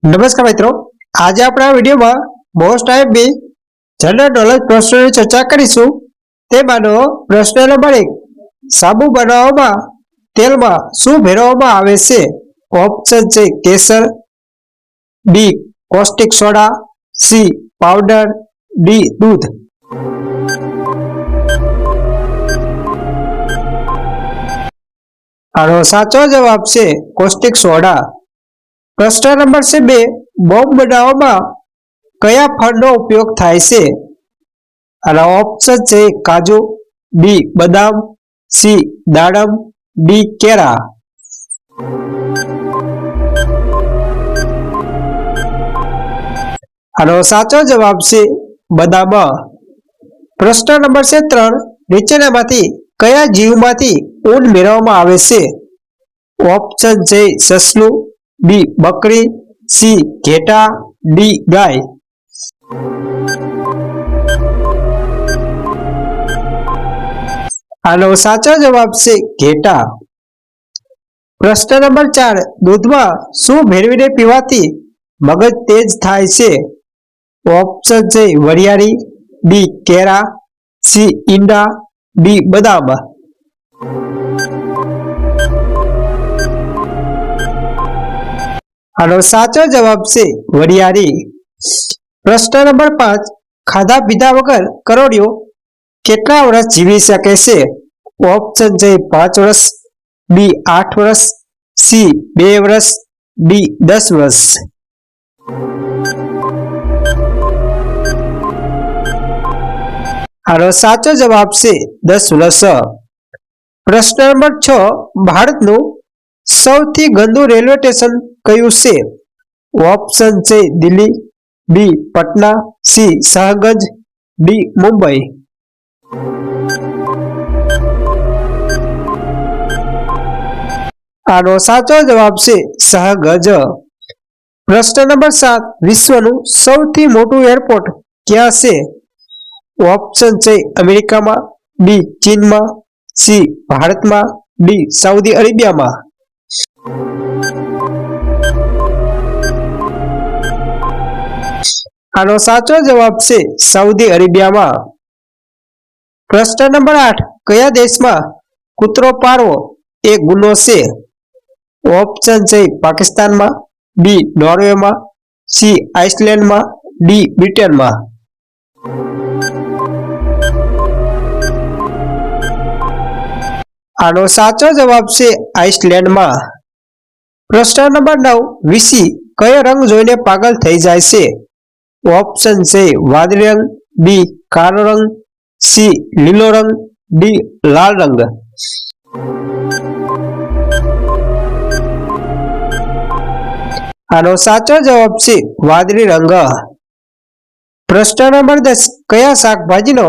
નમસ્કાર મિત્રો, આજે આપણે આ વિડીયોમાં મોસ્ટ આઈએમપી જનરલ નોલેજ પ્રશ્નોની ચર્ચા કરીશું। તેમાંનો પ્રશ્ન નંબર 1, સાબુ બનાવવામાં તેલમાં શું ભેળવવામાં આવે છે? ઓપ્શન છે કેસર, B caustic soda, C powder, D દૂધ। આનો સાચો જવાબ છે કોસ્ટિક સોડા। પ્રશ્ન નંબર 2, બોમ્બ બનાવવામાં કયા ફળનો ઉપયોગ થાય છે? આના ઓપ્શન છે કાજુ, બી બદામ, સી દાડમ, ડી કેળા। આનો સાચો જવાબ છે બદામ। પ્રશ્ન નંબર 3, નીચેનામાંથી કયા જીવમાંથી ઊન મેળવવામાં આવે છે? ઓપ્શન છે સસલું, બી બકરી, સી ઘેટા, ડી ગાય। આનો સાચો જવાબ છે ઘેટા। પ્રશ્ન નંબર 4, દૂધમાં શું ભેળવીને પીવાથી મગજ તેજ થાય છે? ઓપ્શન છે વરિયાળી, બી કેળા, સી ઈંડા, ડી બદામ। આનો સાચો જવાબ છે વરિયાળી। પ્રશ્ન નંબર 5, ખાધા પીધા વગર કરોડિયો કેટલા વર્ષ જીવી શકે છે? ઓપ્શન છે 5 વર્ષ, બી 8 વર્ષ, સી 2 વર્ષ, ડી 10 વર્ષ। આનો સાચો જવાબ છે 10 વર્ષ। પ્રશ્ન નંબર 6, ભારતનું સૌથી ગંદુ રેલવે સ્ટેશન કયું છે? ઓપ્શન છે દિલ્હી, બી પટના, સી શાહગંજ, ડી મુંબઈ। આનો સાચો જવાબ છે શાહગંજ। પ્રશ્ન નંબર 7, વિશ્વનું સૌથી મોટું એરપોર્ટ ક્યાં છે? ઓપ્શન છે અમેરિકામાં, બી ચીનમાં, સી ભારતમાં, ડી સાઉદી અરેબિયામાં। આનો સાચો જવાબ છે સાઉદી અરેબિયામાં। પ્રશ્ન નંબર 8, કયા દેશમાં કૂતરો પાળવો એ ગુનો છે? ઓપ્શન છે પાકિસ્તાનમાં, બી નોર્વેમાં, સી આઇસલેન્ડમાં, ડી બ્રિટનમાં। આનો સાચો જવાબ છે આઇસલેન્ડમાં। પ્રશ્ન નંબર 9, વીસી કયો રંગ જોઈને પાગલ થઈ જાય છે? ઓપ્શન છે વાદળી રંગ, બી કાળો રંગ, સી લીલો રંગ, ડી લાલ રંગ। આનો સાચો જવાબ છે વાદળી રંગ। પ્રશ્ન નંબર 10, કયા શાકભાજીનો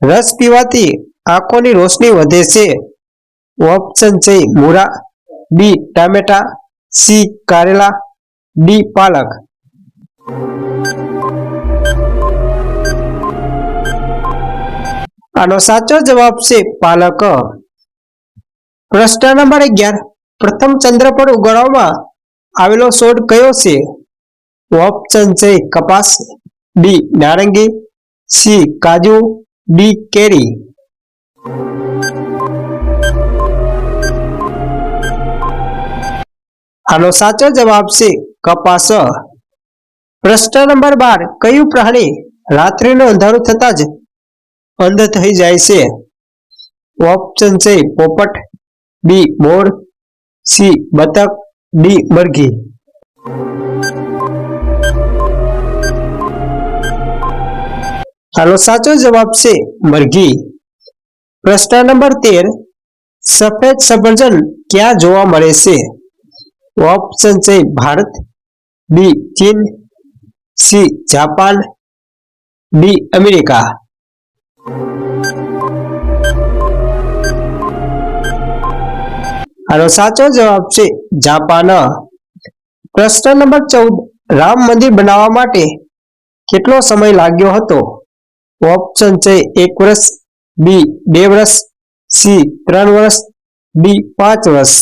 રસ પીવાથી આંખોની રોશની વધે છે? ઓપ્શન છે મૂળા, બી ટામેટા, સી કારેલા, ડી પાલક। આનો સાચો જવાબ છે પાલક। પ્રશ્ન નંબર 11, પ્રથમ ચંદ્ર પર ઉગાડવામાં આવેલો છોડ કયો છે? ઓપ્શન છે કપાસ, બી નારંગી, સી કાજુ, ડી કેરી। આનો સાચો જવાબ છે કપાસ। પ્રશ્ન નંબર 12, કયું પ્રાણી રાત્રિનું અંધારું થતા જ અંધ થઈ જાય છે? ઓપ્શન છે પોપટ, બી મોર, સી બતક, ડી મરઘી। આનો સાચો જવાબ છે મરઘી। પ્રશ્ન નંબર 13, સફેદ સફરજન ક્યાં જોવા મળે છે? ઓપ્શન છે ભારત, બી ચીન, સી જાપાન, ડી અમેરિકા। આનો સાચો જવાબ છે જાપાન। પ્રશ્ન નંબર 14, રામ મંદિર બનાવવા માટે કેટલો સમય લાગ્યો હતો? ઓપ્શન છે 1 વર્ષ, બી 2 વર્ષ, સી 3 વર્ષ, ડી 5 વર્ષ।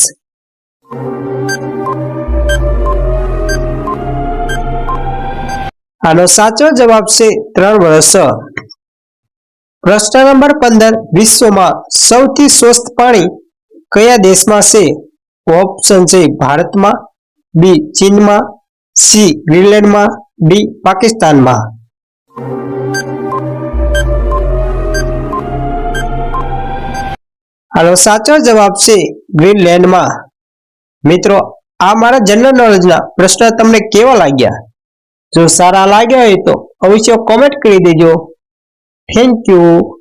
આનો સાચો જવાબ છે 3 વર્ષ. પ્રશ્ન નંબર 15 વિશ્વમાં સૌથી સ્વચ્છ પાણી કયા દેશમાં છે? ઓપ્શન છે ભારતમાં, બી ચીનમાં, સી ગ્રીનલેન્ડમાં, ડી પાકિસ્તાનમાં. આનો સાચો જવાબ છે ગ્રીનલેન્ડમાં. મિત્રો, આ મારા જનરલ નોલેજના પ્રશ્ન તમને કેવા લાગ્યા? જો સારા લાગ્યા હોય તો અવશ્ય કોમેન્ટ કરી દેજો. Thank you.